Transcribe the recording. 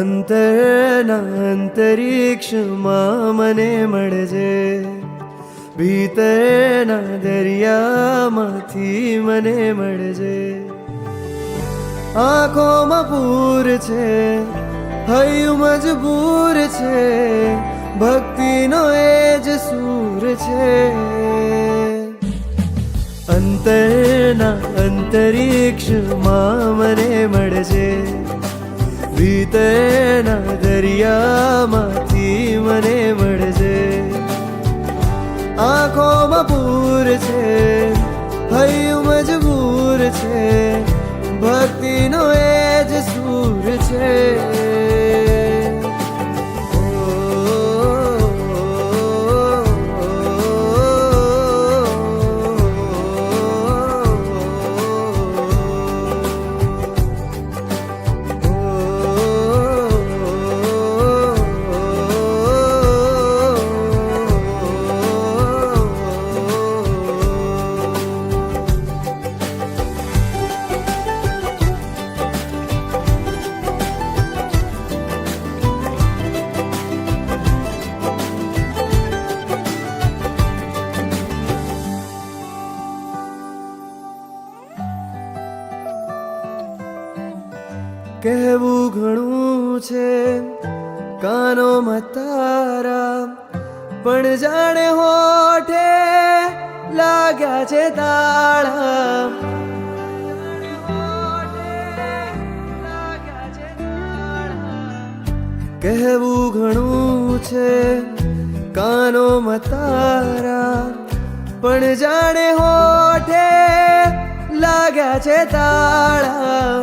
અંતરના અંતરિક્ષમાં મને મળજે, ભીતરના દરિયામાંથી મને મળજે. આંખોમાં પૂર છે, હૈયું મજબૂર છે, ભક્તિનો એ જ સૂર છે. અંતરના અંતરિક્ષમાં મને મળજે, ભીતરના દરિયામાંથી મને મળજે. આંખોમાં પૂર છે, હૈયું મજબૂર છે, ભક્તિનો એ જ સૂર છે. કહેવું ઘણું છે કાનોમાં તારા, પણ જાણે હોઠે લાગ્યા છે તાળા. કહેવું ઘણું છે કાનોમાં તારા, પણ જાણે હોઠે લાગ્યા છે તાળા.